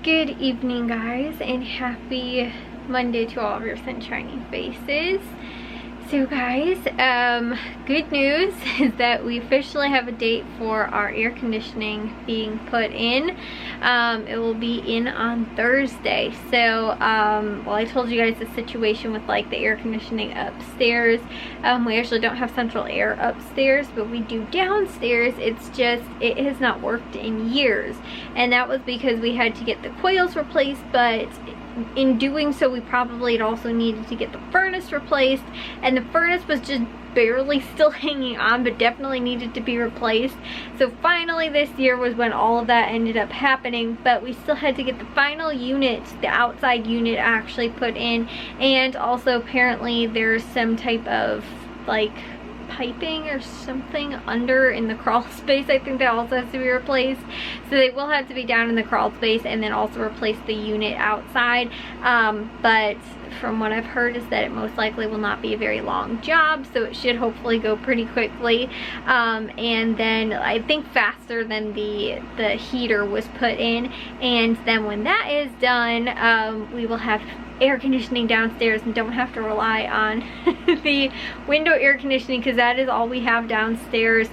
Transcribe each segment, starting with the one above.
Good evening, guys, and happy Monday to all of your sunshiny faces. So guys, good news is that we officially have a date for our air conditioning being put in. It will be in on Thursday. So, well, I told you guys the situation with like the air conditioning upstairs. We actually don't have central air upstairs, but we do downstairs. It's just, it has not worked in years. And that was because we had to get the coils replaced, but in doing so we probably had also needed to get the furnace replaced, and the furnace was just barely still hanging on but definitely needed to be replaced. So finally this year was when all of that ended up happening, but we still had to get the final unit, the outside unit, actually put in. And also apparently there's some type of like piping or something under in the crawl space. I think that also has to be replaced, so they will have to be down in the crawl space and then also replace the unit outside. But from what I've heard is that it most likely will not be a very long job, so it should hopefully go pretty quickly. And then I think faster than the heater was put in, and then when that is done, we will have air conditioning downstairs and don't have to rely on the window air conditioning, because that is all we have downstairs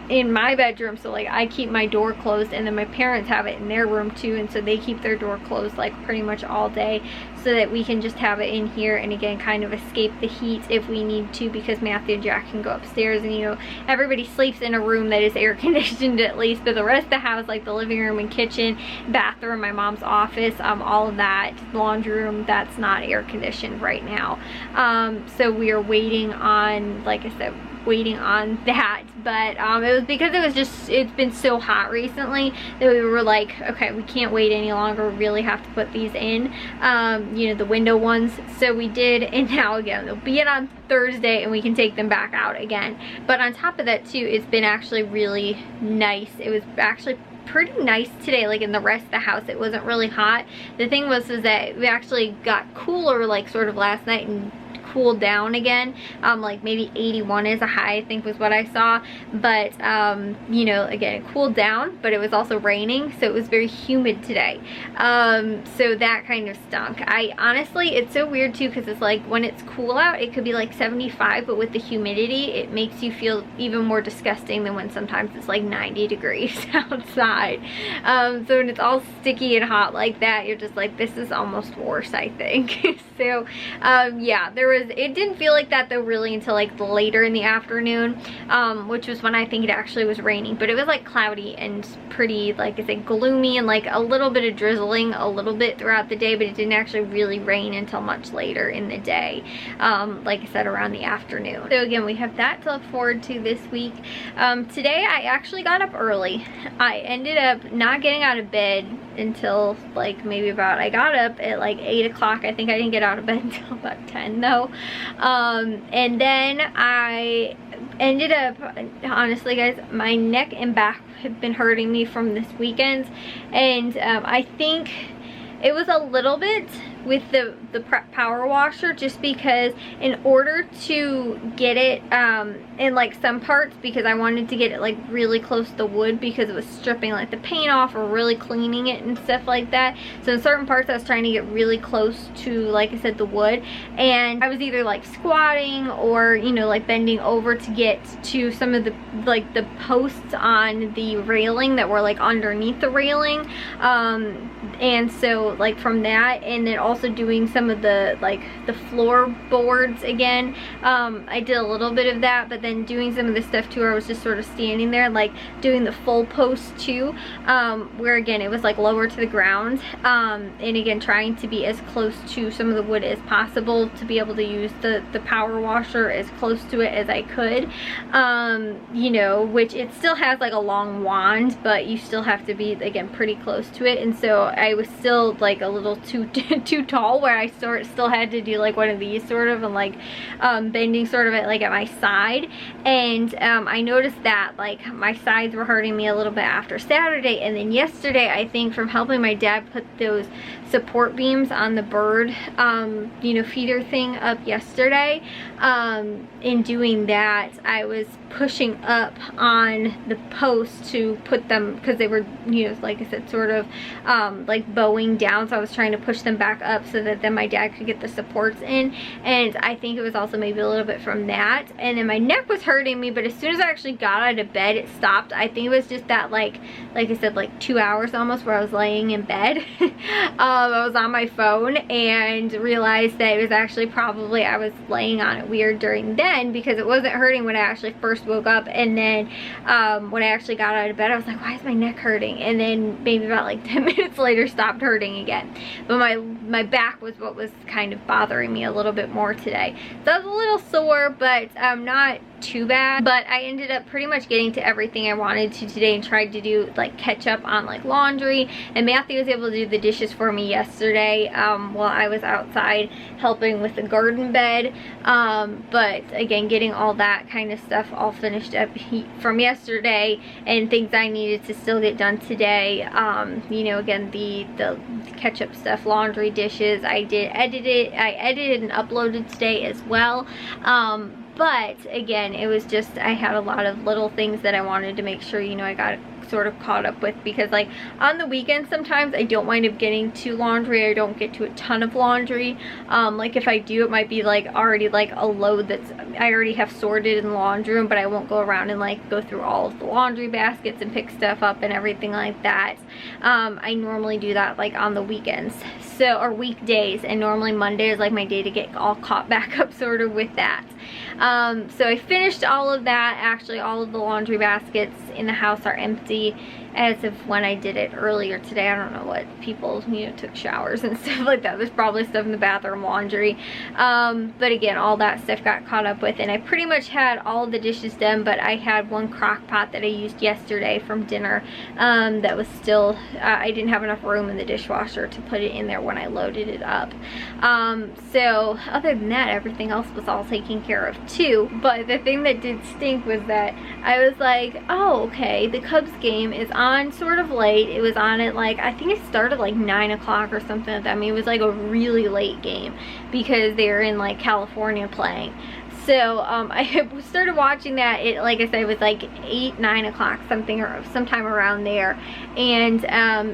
in my bedroom. So like I keep my door closed, and then my parents have it in their room too, and so they keep their door closed like pretty much all day, so that we can just have it in here and again kind of escape the heat if we need to, because Matthew and Jack can go upstairs, and you know, everybody sleeps in a room that is air conditioned at least, but the rest of the house, like the living room and kitchen, bathroom, my mom's office, all of that, laundry room, that's not air conditioned right now. So we are waiting on, like I said, waiting on that. But it was because it was just, it's been so hot recently that we were like, okay, we can't wait any longer, we really have to put these in, you know, the window ones. So we did, and now again they'll be in on Thursday and we can take them back out again. But on top of that too, it's been actually really nice. It was actually pretty nice today, like in the rest of the house it wasn't really hot. The thing was that we actually got cooler like sort of last night and cooled down again. Like maybe 81 is a high, I think was what I saw. But you know, again, it cooled down, but it was also raining, so it was very humid today. So that kind of stunk. I honestly, it's so weird too, because it's like when it's cool out it could be like 75, but with the humidity it makes you feel even more disgusting than when sometimes it's like 90 degrees outside. So when it's all sticky and hot like that, you're just like, this is almost worse, I think. So yeah, it didn't feel like that though really until like later in the afternoon, which was when I think it actually was raining. But it was like cloudy and pretty, like I said, gloomy, and like a little bit of drizzling a little bit throughout the day, but it didn't actually really rain until much later in the day, like I said, around the afternoon. So again, we have that to look forward to this week. Today I actually got up early. I ended up not getting out of bed until like maybe about, I got up at like 8 o'clock. I think I didn't get out of bed until about 10 though. And then I ended up, honestly guys, my neck and back have been hurting me from this weekend, and I think it was a little bit with the prep power washer, just because in order to get it in like some parts, because I wanted to get it like really close to the wood because it was stripping like the paint off or really cleaning it and stuff like that. So in certain parts I was trying to get really close to, like I said, the wood, and I was either like squatting or, you know, like bending over to get to some of the like the posts on the railing that were like underneath the railing, and so like from that, and then also doing some of the like the floorboards again. I did a little bit of that, but then doing some of the stuff too where I was just sort of standing there, like doing the full post too, where again it was like lower to the ground, and again trying to be as close to some of the wood as possible to be able to use the power washer as close to it as I could, you know, which it still has like a long wand, but you still have to be again pretty close to it. And so I was still like a little too tall where I still had to do like one of these sort of, and like bending sort of at like at my side. And I noticed that like my sides were hurting me a little bit after Saturday, and then yesterday, I think from helping my dad put those support beams on the bird you know, feeder thing up yesterday, in doing that I was pushing up on the post to put them, because they were, you know, like I said, sort of like bowing down, so I was trying to push them back up so that then my dad could get the supports in. And I think it was also maybe a little bit from that, and then my neck was hurting me, but as soon as I actually got out of bed it stopped. I think it was just that like I said, like 2 hours almost where I was laying in bed. I was on my phone and realized that it was actually probably I was laying on it weird during then, because it wasn't hurting when I actually first woke up, and then when I actually got out of bed I was like, why is my neck hurting? And then maybe about like 10 minutes later stopped hurting again. But my back was what was kind of bothering me a little bit more today. So I was a little sore, but not too bad. But I ended up pretty much getting to everything I wanted to today, and tried to do like catch up on like laundry, and Matthew was able to do the dishes for me yesterday while I was outside helping with the garden bed. But again, getting all that kind of stuff all finished up from yesterday, and things I needed to still get done today. You know, again, the catch up stuff, laundry, dishes, I edited and uploaded today as well. But again, it was just, I had a lot of little things that I wanted to make sure, you know, I got sort of caught up with, because like on the weekends sometimes I don't wind up getting to laundry. I don't get to a ton of laundry. Like if I do, it might be like already like a load that's I already have sorted in the laundry room, but I won't go around and like go through all of the laundry baskets and pick stuff up and everything like that. I normally do that like on the weekends, so, or weekdays, and normally Monday is like my day to get all caught back up sort of with that. So I finished all of that. Actually, all of the laundry baskets in the house are empty as of when I did it earlier today. I don't know what people, you know, took showers and stuff like that. There's probably stuff in the bathroom laundry. But again, all that stuff got caught up with, and I pretty much had all of the dishes done, but I had one crock pot that I used yesterday from dinner that was still, I didn't have enough room in the dishwasher to put it in there when I loaded it up. So other than that, everything else was all taken care of too. But the thing that did stink was that I was like, oh, okay, the Cubs game is on sort of late. It was on at like, I think it started like 9 o'clock or something like that. I mean, it was like a really late game because they're in like California playing. So I started watching that. It, like I said, it was like 8, 9 o'clock, something, or sometime around there, and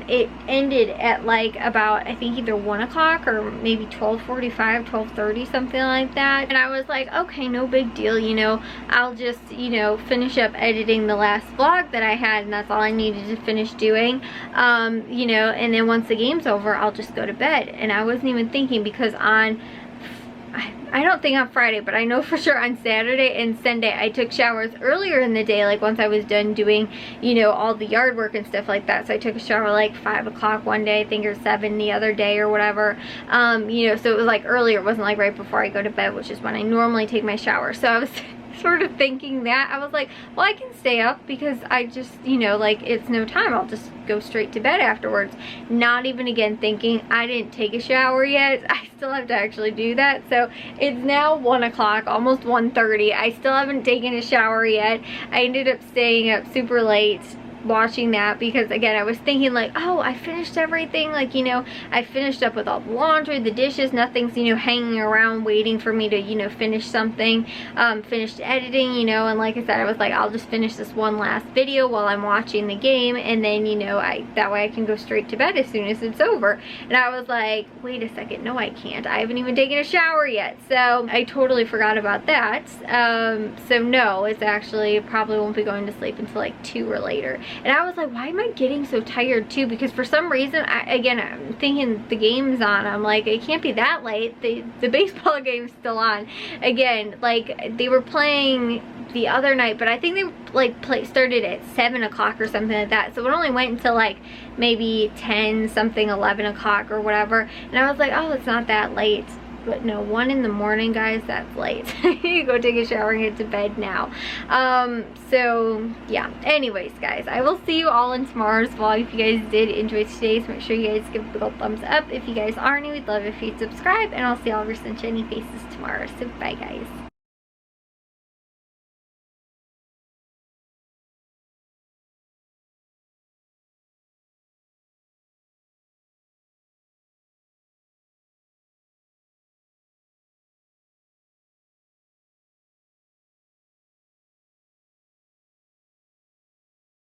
it ended at like about, I think, either 1 o'clock or maybe 12:45, 12:30, something like that. And I was like, okay, no big deal, you know, I'll just, you know, finish up editing the last vlog that I had, and that's all I needed to finish doing, you know, and then once the game's over, I'll just go to bed. And I wasn't even thinking, because on, I don't think on Friday, but I know for sure on Saturday and Sunday I took showers earlier in the day, like once I was done doing, you know, all the yard work and stuff like that. So I took a shower like 5 o'clock one day, I think, or 7 the other day or whatever. You know, so it was like earlier. It wasn't like right before I go to bed, which is when I normally take my shower. So I was sort of thinking that. I was like, well, I can stay up because I just, you know, like, it's no time. I'll just go straight to bed afterwards. Not even, again, thinking I didn't take a shower yet. I still have to actually do that. So it's now 1 o'clock, almost 1:30. I still haven't taken a shower yet. I ended up staying up super late watching that because, again, I was thinking like, oh, I finished everything, like, you know, I finished up with all the laundry, the dishes, nothing's, you know, hanging around waiting for me to, you know, finish something, finished editing, you know. And like I said, I was like, I'll just finish this one last video while I'm watching the game, and then, you know, that way I can go straight to bed as soon as it's over. And I was like, wait a second, no, I can't, I haven't even taken a shower yet. So I totally forgot about that. So no, it's actually, probably won't be going to sleep until like 2 or later. And I was like, why am I getting so tired too? Because for some reason, again, I'm thinking the game's on. I'm like, it can't be that late. The baseball game's still on. Again, like, they were playing the other night, but I think they like started at 7 o'clock or something like that. So it only went until like maybe 10 something, 11 o'clock or whatever. And I was like, oh, it's not that late. but no, 1 in the morning, guys, that's late. You go take a shower and get to bed now. So yeah, anyways, guys, I will see you all in tomorrow's vlog. If you guys did enjoy today's, make sure you guys give it a big old thumbs up. If you guys are new, we'd love if you'd subscribe, and I'll see all of your sunshiny faces tomorrow. So bye, guys.